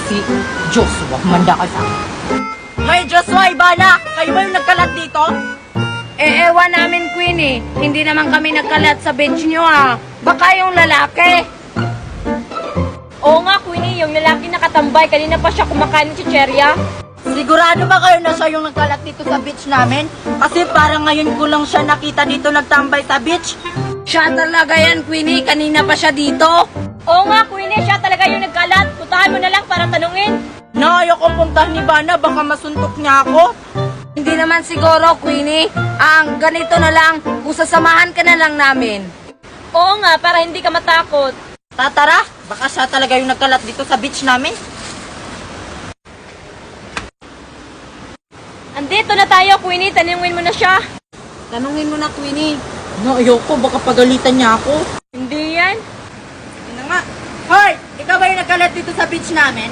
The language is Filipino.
si Joshua. Manda ka sa akin. May Joshua, Ivana, kayo ba yung nagkalat dito? Ewan namin, Queenie. Hindi naman kami nagkalat sa bench nyo, Baka yung lalaki. Oo nga, Queenie, yung lalaki nakatambay. Kanina pa siya kumakain ng chicherya. Sigurado ba kayo na siya yung nagkalat dito sa beach namin? Kasi parang ngayon ko lang siya nakita dito nagtambay sa beach. Siya talaga yan, Queenie. Kanina pa siya dito. Oo nga, Queenie, siya talaga yung nagkalat. Puntahan mo na lang para tanungin. Ayaw ko puntahan ni Ivana, baka masuntok niya ako. Hindi naman siguro, Queenie. Ang ganito na lang, kung sasamahan ka na lang namin. Oo nga, para hindi ka matakot. Tatara, baka siya talaga yung nagkalat dito sa beach namin. Andito na tayo, Queenie. Tanungin mo na siya. Tanungin mo na, Queenie. Ayaw ko, baka pagalitan niya ako. Hindi yan. Yun na nga. Hoy, ikaw ba yung nagkalat dito sa beach namin?